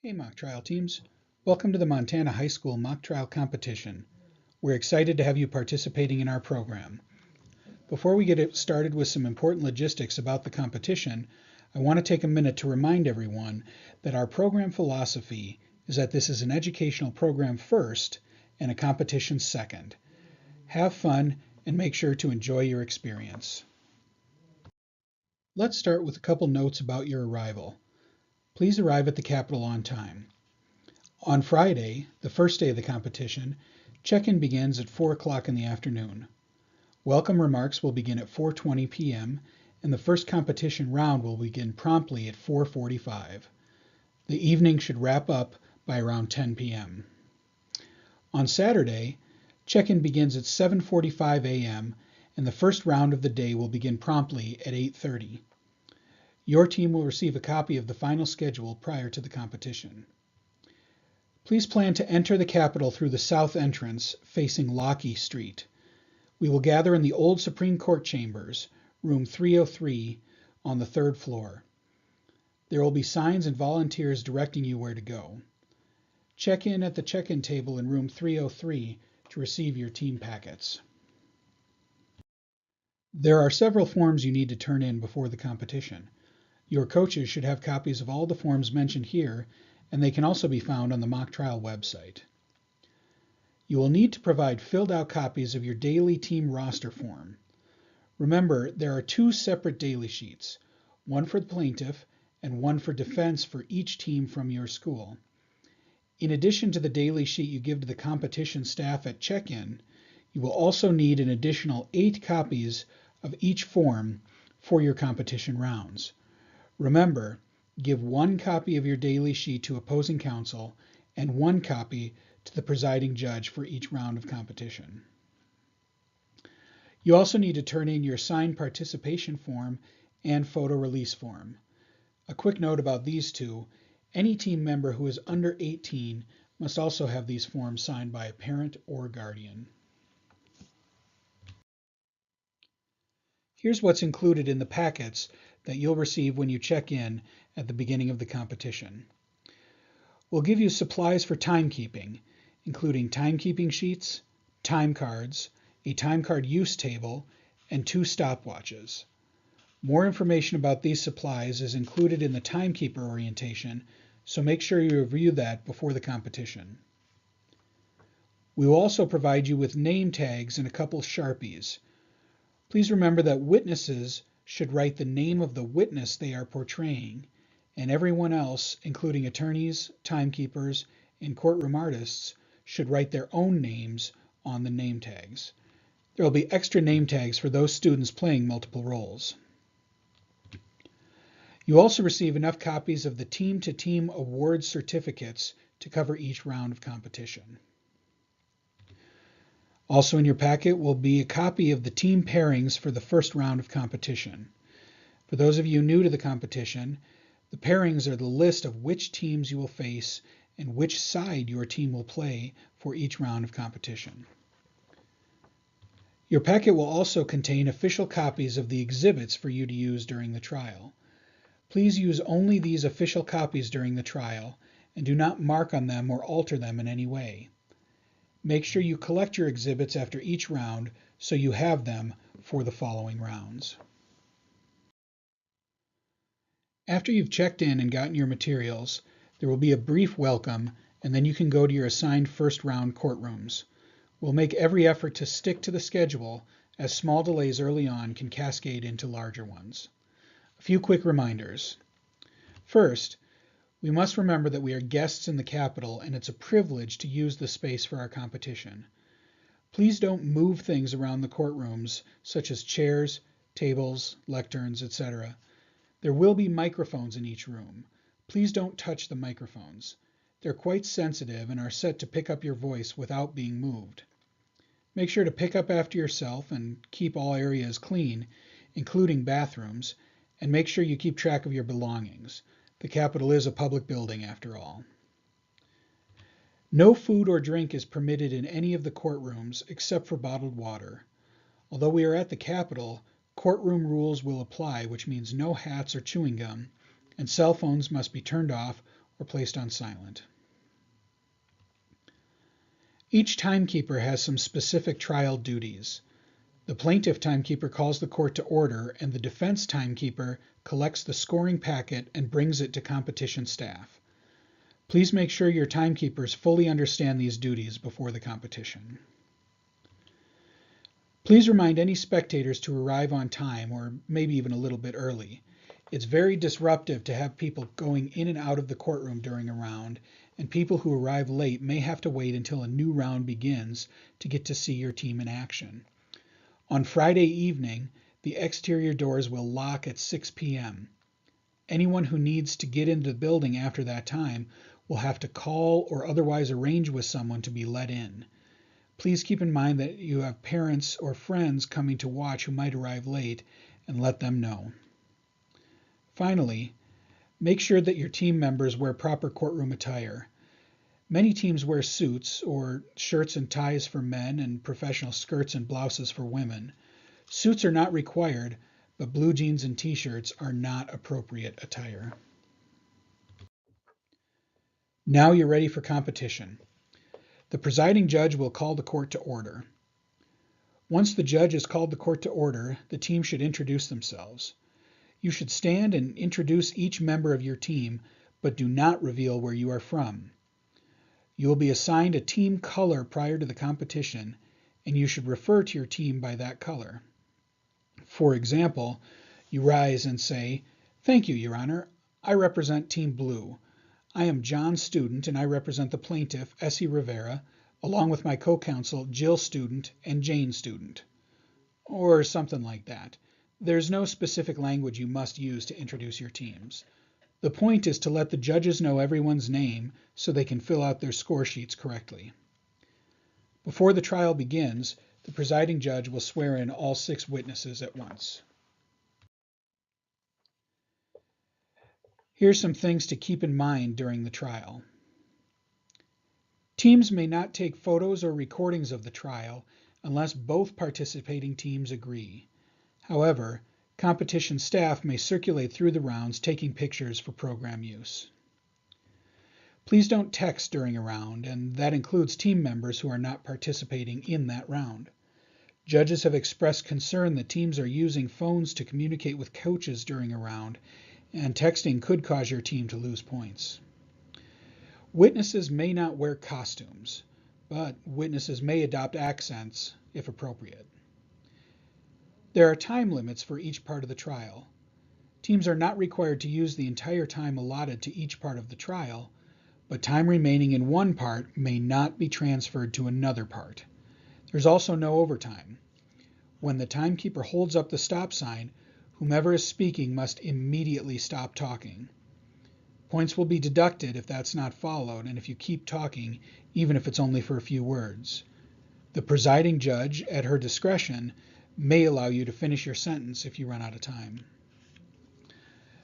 Hey mock trial teams, welcome to the Montana High School mock trial competition. We're excited to have you participating in our program. Before we get started with some important logistics about the competition, I want to take a minute to remind everyone that our program philosophy is that this is an educational program first and a competition second. Have fun and make sure to enjoy your experience. Let's start with a couple notes about your arrival. Please arrive at the Capitol on time. On Friday, the first day of the competition, check-in begins at 4 o'clock in the afternoon. Welcome remarks will begin at 4:20 p.m. and the first competition round will begin promptly at 4:45. The evening should wrap up by around 10 p.m. On Saturday, check-in begins at 7:45 a.m. and the first round of the day will begin promptly at 8:30. Your team will receive a copy of the final schedule prior to the competition. Please plan to enter the Capitol through the south entrance facing Lockey Street. We will gather in the old Supreme Court chambers, room 303, on the third floor. There will be signs and volunteers directing you where to go. Check in at the check-in table in room 303 to receive your team packets. There are several forms you need to turn in before the competition. Your coaches should have copies of all the forms mentioned here, and they can also be found on the mock trial website. You will need to provide filled out copies of your daily team roster form. Remember, there are two separate daily sheets, one for the plaintiff and one for defense for each team from your school. In addition to the daily sheet you give to the competition staff at check-in, you will also need an additional 8 copies of each form for your competition rounds. Remember, give 1 copy of your daily sheet to opposing counsel and 1 copy to the presiding judge for each round of competition. You also need to turn in your signed participation form and photo release form. A quick note about these two, any team member who is under 18 must also have these forms signed by a parent or guardian. Here's what's included in the packets that you'll receive when you check in at the beginning of the competition. We'll give you supplies for timekeeping, including timekeeping sheets, time cards, a time card use table, and 2 stopwatches. More information about these supplies is included in the timekeeper orientation, so make sure you review that before the competition. We will also provide you with name tags and a couple Sharpies. Please remember that witnesses should write the name of the witness they are portraying, and everyone else, including attorneys, timekeepers, and courtroom artists, should write their own names on the name tags. There will be extra name tags for those students playing multiple roles. You also receive enough copies of the team-to-team award certificates to cover each round of competition. Also in your packet will be a copy of the team pairings for the first round of competition. For those of you new to the competition, the pairings are the list of which teams you will face and which side your team will play for each round of competition. Your packet will also contain official copies of the exhibits for you to use during the trial. Please use only these official copies during the trial and do not mark on them or alter them in any way. Make sure you collect your exhibits after each round so you have them for the following rounds. After you've checked in and gotten your materials, there will be a brief welcome and then you can go to your assigned first round courtrooms. We'll make every effort to stick to the schedule as small delays early on can cascade into larger ones. A few quick reminders. First, we must remember that we are guests in the Capitol and it's a privilege to use the space for our competition. Please don't move things around the courtrooms, such as chairs, tables, lecterns, etc. There will be microphones in each room. Please don't touch the microphones. They're quite sensitive and are set to pick up your voice without being moved. Make sure to pick up after yourself and keep all areas clean, including bathrooms, and make sure you keep track of your belongings. The Capitol is a public building after all. No food or drink is permitted in any of the courtrooms except for bottled water. Although we are at the Capitol, courtroom rules will apply, which means no hats or chewing gum, and cell phones must be turned off or placed on silent. Each timekeeper has some specific trial duties. The plaintiff timekeeper calls the court to order, and the defense timekeeper collects the scoring packet and brings it to competition staff. Please make sure your timekeepers fully understand these duties before the competition. Please remind any spectators to arrive on time, or maybe even a little bit early. It's very disruptive to have people going in and out of the courtroom during a round, and people who arrive late may have to wait until a new round begins to get to see your team in action. On Friday evening, the exterior doors will lock at 6 p.m. Anyone who needs to get into the building after that time will have to call or otherwise arrange with someone to be let in. Please keep in mind that you have parents or friends coming to watch who might arrive late, and let them know. Finally, make sure that your team members wear proper courtroom attire. Many teams wear suits, or shirts and ties for men and professional skirts and blouses for women. Suits are not required, but blue jeans and t-shirts are not appropriate attire. Now you're ready for competition. The presiding judge will call the court to order. Once the judge has called the court to order, the team should introduce themselves. You should stand and introduce each member of your team, but do not reveal where you are from. You will be assigned a team color prior to the competition, and you should refer to your team by that color. For example, you rise and say, "Thank you, Your Honor. I represent Team Blue. I am John Student, and I represent the plaintiff, Essie Rivera, along with my co-counsel, Jill Student and Jane Student." Or something like that. There's no specific language you must use to introduce your teams. The point is to let the judges know everyone's name so they can fill out their score sheets correctly. Before the trial begins, the presiding judge will swear in all 6 witnesses at once. Here's some things to keep in mind during the trial. Teams may not take photos or recordings of the trial unless both participating teams agree. However, competition staff may circulate through the rounds taking pictures for program use. Please don't text during a round, and that includes team members who are not participating in that round. Judges have expressed concern that teams are using phones to communicate with coaches during a round, and texting could cause your team to lose points. Witnesses may not wear costumes, but witnesses may adopt accents if appropriate. There are time limits for each part of the trial. Teams are not required to use the entire time allotted to each part of the trial, but time remaining in one part may not be transferred to another part. There's also no overtime. When the timekeeper holds up the stop sign, whomever is speaking must immediately stop talking. Points will be deducted if that's not followed, and if you keep talking, even if it's only for a few words. The presiding judge, at her discretion, may allow you to finish your sentence if you run out of time.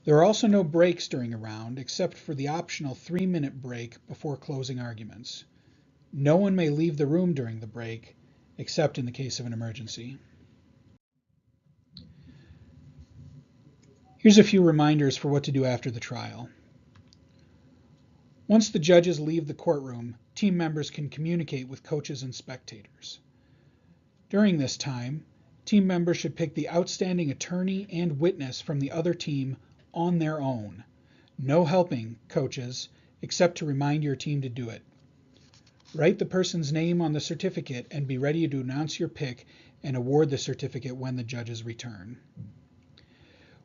There are also no breaks during a round, except for the optional 3-minute break before closing arguments. No one may leave the room during the break, except in the case of an emergency. Here's a few reminders for what to do after the trial. Once the judges leave the courtroom, team members can communicate with coaches and spectators. During this time, team members should pick the outstanding attorney and witness from the other team on their own. No helping, coaches, except to remind your team to do it. Write the person's name on the certificate and be ready to announce your pick and award the certificate when the judges return.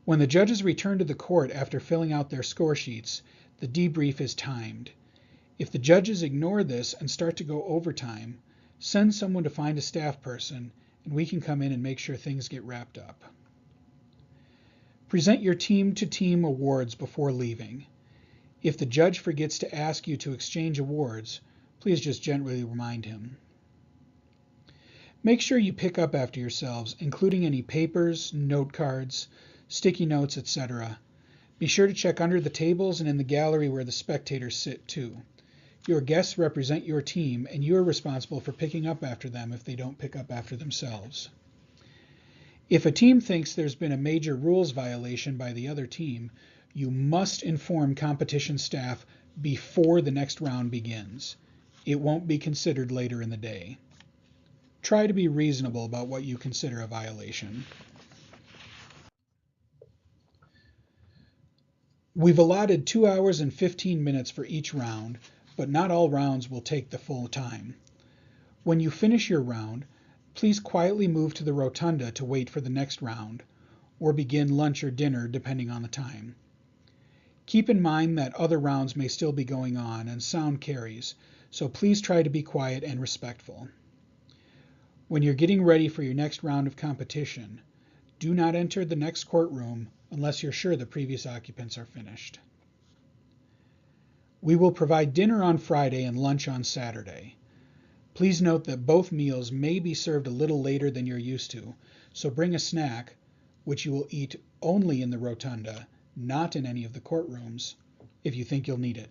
When the judges return to the court after filling out their score sheets, the debrief is timed. If the judges ignore this and start to go overtime, send someone to find a staff person, and we can come in and make sure things get wrapped up. Present your team-to-team awards before leaving. If the judge forgets to ask you to exchange awards, please just gently remind him. Make sure you pick up after yourselves, including any papers, note cards, sticky notes, etc. Be sure to check under the tables and in the gallery where the spectators sit too. Your guests represent your team, and you are responsible for picking up after them if they don't pick up after themselves. If a team thinks there's been a major rules violation by the other team, you must inform competition staff before the next round begins. It won't be considered later in the day. Try to be reasonable about what you consider a violation. We've allotted 2 hours and 15 minutes for each round, but not all rounds will take the full time. When you finish your round, please quietly move to the rotunda to wait for the next round, or begin lunch or dinner depending on the time. Keep in mind that other rounds may still be going on and sound carries, so please try to be quiet and respectful. When you're getting ready for your next round of competition, do not enter the next courtroom unless you're sure the previous occupants are finished. We will provide dinner on Friday and lunch on Saturday. Please note that both meals may be served a little later than you're used to, so bring a snack, which you will eat only in the rotunda, not in any of the courtrooms, if you think you'll need it.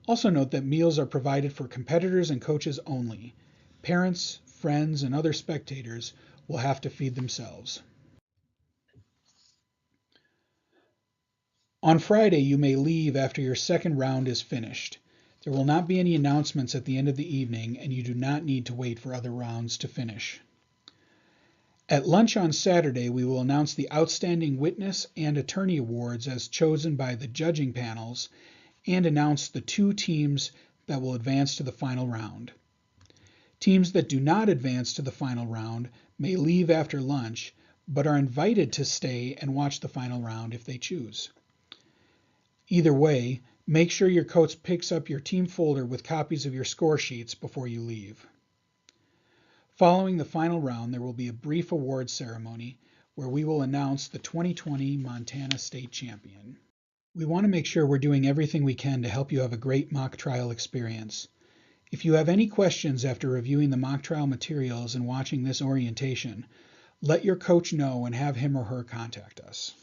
Also note that meals are provided for competitors and coaches only. Parents, friends, and other spectators will have to feed themselves. On Friday, you may leave after your second round is finished. There will not be any announcements at the end of the evening, and you do not need to wait for other rounds to finish. At lunch on Saturday, we will announce the Outstanding Witness and Attorney Awards as chosen by the judging panels and announce the 2 teams that will advance to the final round. Teams that do not advance to the final round may leave after lunch, but are invited to stay and watch the final round if they choose. Either way, make sure your coach picks up your team folder with copies of your score sheets before you leave. Following the final round, there will be a brief awards ceremony where we will announce the 2020 Montana State Champion. We want to make sure we're doing everything we can to help you have a great mock trial experience. If you have any questions after reviewing the mock trial materials and watching this orientation, let your coach know and have him or her contact us.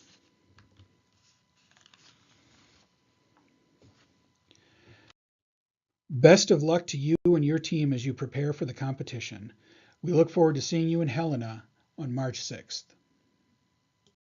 Best of luck to you and your team as you prepare for the competition. We look forward to seeing you in Helena on March 6th.